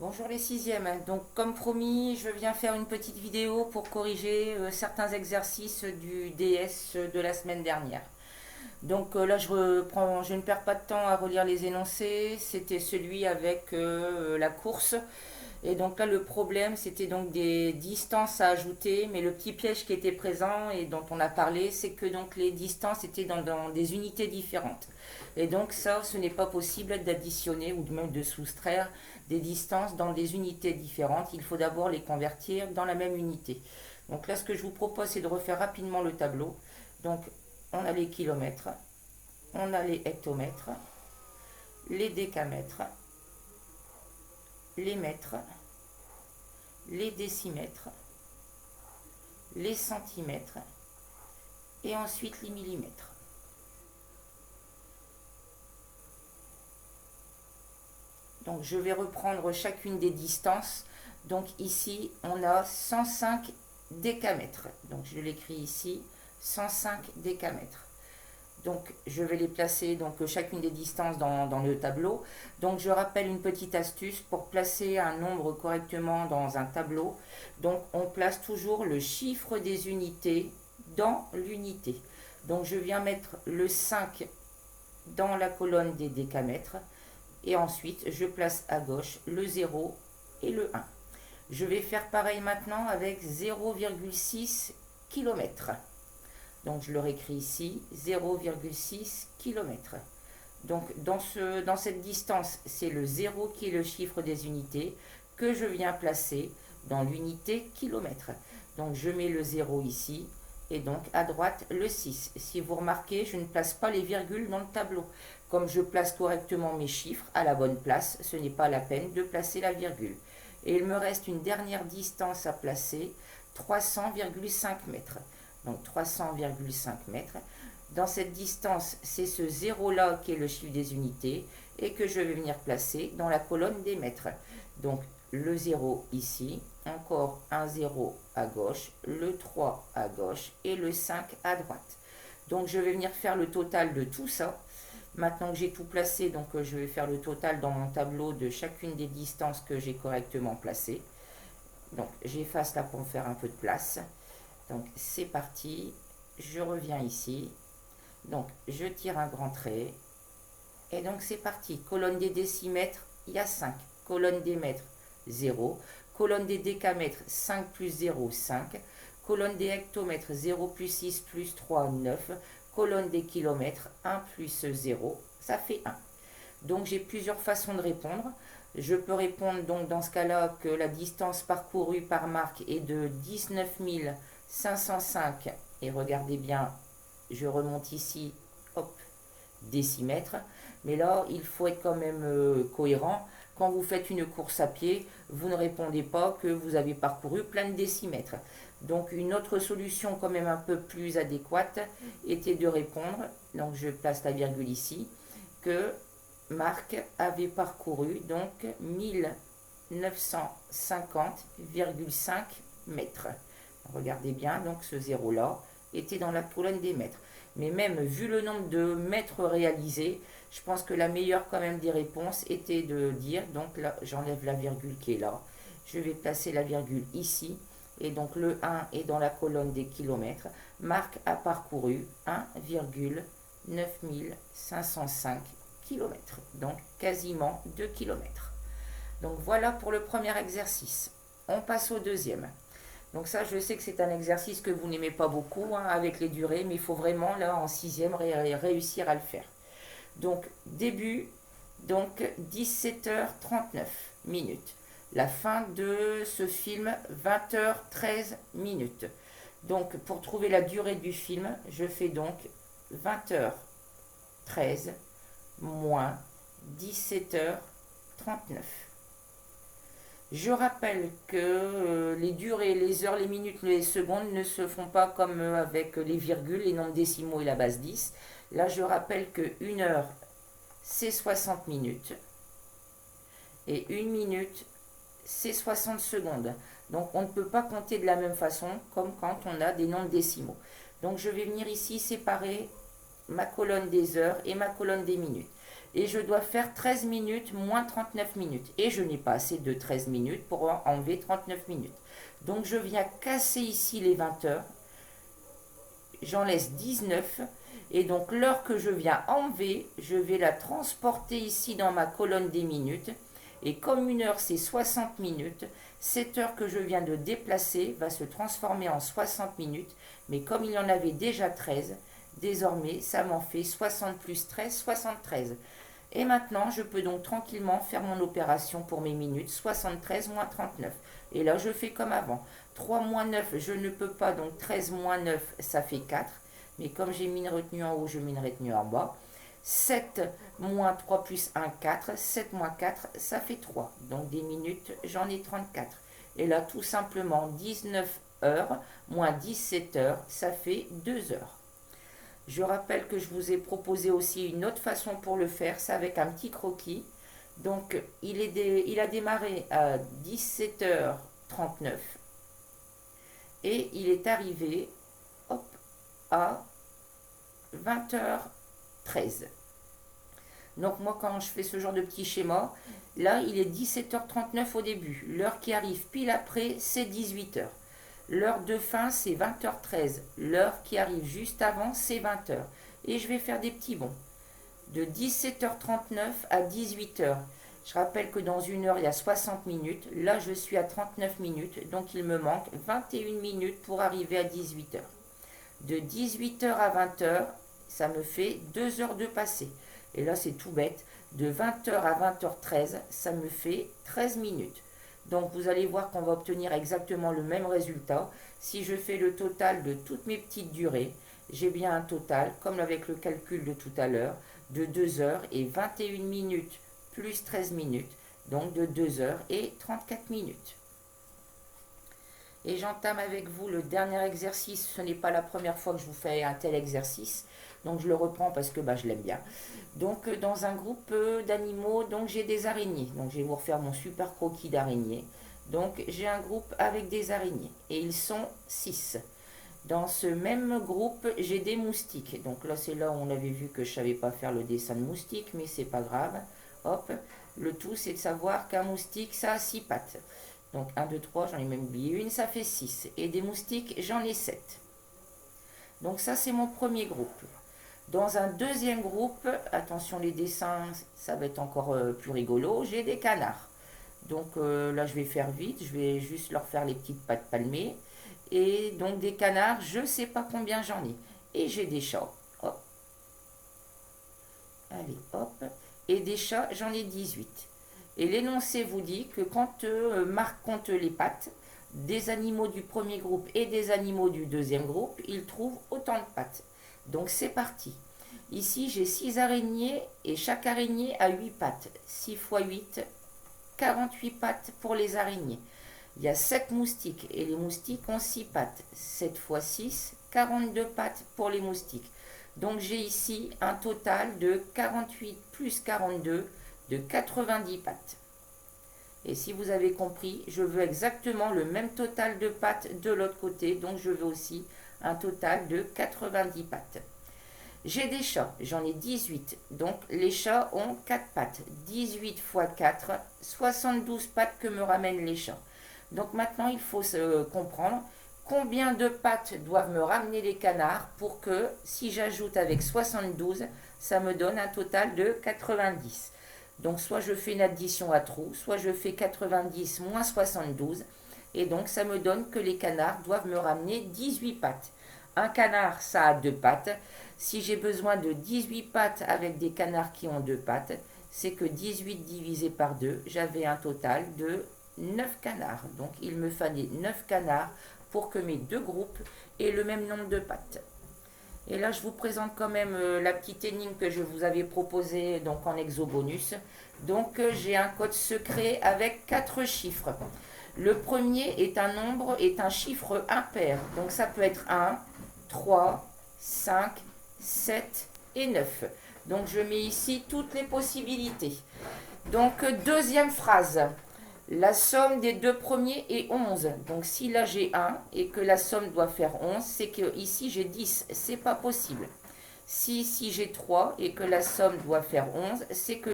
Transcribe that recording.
Bonjour les sixièmes. Donc comme promis, je viens faire une petite vidéo pour corriger certains exercices du DS de la semaine dernière. Donc là, je ne perds pas de temps à relire les énoncés. C'était celui avec la course. Et donc là, le problème, c'était donc des distances à ajouter, mais le petit piège qui était présent et dont on a parlé, c'est que donc les distances étaient dans des unités différentes. Et donc ça, ce n'est pas possible d'additionner ou même de soustraire des distances dans des unités différentes. Il faut d'abord les convertir dans la même unité. Donc là, ce que je vous propose, c'est de refaire rapidement le tableau. Donc, on a les kilomètres, on a les hectomètres, les décamètres, les mètres, les décimètres, les centimètres et ensuite les millimètres. Donc je vais reprendre chacune des distances. Donc ici, on a 105 décamètres. Donc je l'écris ici, 105 décamètres. Donc je vais les placer, donc chacune des distances dans le tableau. Donc je rappelle une petite astuce pour placer un nombre correctement dans un tableau. Donc on place toujours le chiffre des unités dans l'unité. Donc je viens mettre le 5 dans la colonne des décamètres et ensuite je place à gauche le 0 et le 1. Je vais faire pareil maintenant avec 0,6 km. Donc je le réécris ici, 0,6 km. Donc dans cette distance, c'est le 0 qui est le chiffre des unités que je viens placer dans l'unité kilomètre. Donc je mets le 0 ici et donc à droite le 6. Si vous remarquez, je ne place pas les virgules dans le tableau. Comme je place correctement mes chiffres à la bonne place, ce n'est pas la peine de placer la virgule. Et il me reste une dernière distance à placer, 300,5 mètres. Donc 300,5 mètres. Dans cette distance, c'est ce 0 là qui est le chiffre des unités et que je vais venir placer dans la colonne des mètres. Donc le 0 ici, encore un 0 à gauche, le 3 à gauche et le 5 à droite. Donc je vais venir faire le total de tout ça. Maintenant que j'ai tout placé, donc je vais faire le total dans mon tableau de chacune des distances que j'ai correctement placées. Donc j'efface là pour me faire un peu de place. Donc c'est parti, je reviens ici. Donc je tire un grand trait. Et donc c'est parti. Colonne des décimètres, il y a 5. Colonne des mètres, 0. Colonne des décamètres, 5 plus 0, 5. Colonne des hectomètres, 0 plus 6 plus 3, 9. Colonne des kilomètres, 1 plus 0, ça fait 1. Donc j'ai plusieurs façons de répondre. Je peux répondre donc dans ce cas-là que la distance parcourue par marque est de 19 505. Et regardez bien, je remonte ici, hop, décimètres. Mais là, il faut être quand même cohérent. Quand vous faites une course à pied, vous ne répondez pas que vous avez parcouru plein de décimètres. Donc une autre solution quand même un peu plus adéquate était de répondre, donc je place la virgule ici, que Marc avait parcouru donc 1950,5 mètres. Regardez bien, donc ce zéro là était dans la colonne des mètres. Mais même vu le nombre de mètres réalisés, je pense que la meilleure quand même des réponses était de dire, donc là j'enlève la virgule qui est là, je vais placer la virgule ici, et donc le 1 est dans la colonne des kilomètres. Marc a parcouru 1,9505 km, donc quasiment 2 km. Donc voilà pour le premier exercice. On passe au deuxième. Donc ça, je sais que c'est un exercice que vous n'aimez pas beaucoup avec les durées, mais il faut vraiment, là, en sixième, réussir à le faire. Donc, début, donc 17h39 minutes. La fin de ce film, 20h13 minutes. Donc, pour trouver la durée du film, je fais donc 20h13 moins 17h39. Je rappelle que les durées, les heures, les minutes, les secondes ne se font pas comme avec les virgules, les nombres décimaux et la base 10. Là, je rappelle que 1 heure, c'est 60 minutes. Et 1 minute, c'est 60 secondes. Donc, on ne peut pas compter de la même façon comme quand on a des nombres décimaux. Donc, je vais venir ici séparer ma colonne des heures et ma colonne des minutes. et je dois faire 13 minutes moins 39 minutes. Et je n'ai pas assez de 13 minutes pour enlever 39 minutes. Donc je viens casser ici les 20 heures. J'en laisse 19. Et donc l'heure que je viens enlever, je vais la transporter ici dans ma colonne des minutes. Et comme une heure c'est 60 minutes, cette heure que je viens de déplacer va se transformer en 60 minutes. Mais comme il y en avait déjà 13, désormais ça m'en fait 60 plus 13, 73. Et maintenant je peux donc tranquillement faire mon opération pour mes minutes, 73 moins 39. Et là je fais comme avant. 3 moins 9, je ne peux pas, donc 13 moins 9, ça fait 4. Mais comme j'ai mis une retenue en haut, je mets une retenue en bas. 7 moins 3 plus 1, 4. 7 moins 4, ça fait 3. Donc des minutes, j'en ai 34. Et là, tout simplement, 19 heures moins 17 heures, ça fait 2 heures. Je rappelle que je vous ai proposé aussi une autre façon pour le faire, c'est avec un petit croquis. Donc, il a démarré à 17h39 et il est arrivé hop, à 20h13. Donc moi quand je fais ce genre de petit schéma, là il est 17h39 au début. L'heure qui arrive pile après, c'est 18h. L'heure de fin, c'est 20h13. L'heure qui arrive juste avant, c'est 20h. Et je vais faire des petits bonds. De 17h39 à 18h. Je rappelle que dans une heure, il y a 60 minutes. Là, je suis à 39 minutes. Donc, il me manque 21 minutes pour arriver à 18h. De 18h à 20h, ça me fait 2 heures de passé. Et là, c'est tout bête. De 20h à 20h13, ça me fait 13 minutes. Donc, vous allez voir qu'on va obtenir exactement le même résultat. Si je fais le total de toutes mes petites durées, j'ai bien un total, comme avec le calcul de tout à l'heure, de 2 heures et 21 minutes plus 13 minutes, donc de 2 heures et 34 minutes. Et j'entame avec vous le dernier exercice. Ce n'est pas la première fois que je vous fais un tel exercice, donc je le reprends parce que je l'aime bien. Donc dans un groupe d'animaux, donc j'ai des araignées. Donc je vais vous refaire mon super croquis d'araignée. Donc j'ai un groupe avec des araignées et ils sont 6. Dans ce même groupe, j'ai des moustiques. Donc là, c'est là où on avait vu que je ne savais pas faire le dessin de moustique, mais c'est pas grave. Hop, le tout, c'est de savoir qu'un moustique, ça a 6 pattes. Donc 1, 2, 3, j'en ai même oublié une, ça fait 6. Et des moustiques, j'en ai 7. Donc ça, c'est mon premier groupe. Dans un deuxième groupe, attention les dessins, ça va être encore plus rigolo, j'ai des canards. Donc là, je vais faire vite, je vais juste leur faire les petites pattes palmées. Et donc des canards, je ne sais pas combien j'en ai. Et j'ai des chats. Hop. Allez, hop. Et des chats, j'en ai 18. Et l'énoncé vous dit que quand Marc compte les pattes des animaux du premier groupe et des animaux du deuxième groupe, il trouve autant de pattes. Donc c'est parti. Ici, j'ai 6 araignées et chaque araignée a 8 pattes. 6 x 8, 48 pattes pour les araignées. Il y a 7 moustiques et les moustiques ont 6 pattes. 7 x 6, 42 pattes pour les moustiques. Donc j'ai ici un total de 48 plus 42 de 90 pattes. Et si vous avez compris, je veux exactement le même total de pattes de l'autre côté. Donc je veux aussi un total de 90 pattes. J'ai des chats, j'en ai 18. Donc les chats ont 4 pattes. 18 x 4, 72 pattes que me ramènent les chats. Donc maintenant, il faut comprendre combien de pattes doivent me ramener les canards pour que, si j'ajoute avec 72, ça me donne un total de 90. Donc soit je fais une addition à trous, soit je fais 90 moins 72. Et donc ça me donne que les canards doivent me ramener 18 pattes. Un canard, ça a 2 pattes. Si j'ai besoin de 18 pattes avec des canards qui ont 2 pattes, c'est que 18 divisé par 2, j'avais un total de 9 canards. Donc il me fallait 9 canards pour que mes deux groupes aient le même nombre de pattes. Et là je vous présente quand même la petite énigme que je vous avais proposée donc en exo-bonus. Donc j'ai un code secret avec 4 chiffres. Le premier est un chiffre impair. Donc ça peut être 1, 3, 5, 7 et 9. Donc je mets ici toutes les possibilités. Donc deuxième phrase. La somme des deux premiers est 11. Donc si là j'ai 1 et que la somme doit faire 11, c'est que ici j'ai 10. C'est pas possible. Si ici j'ai 3 et que la somme doit faire 11, c'est que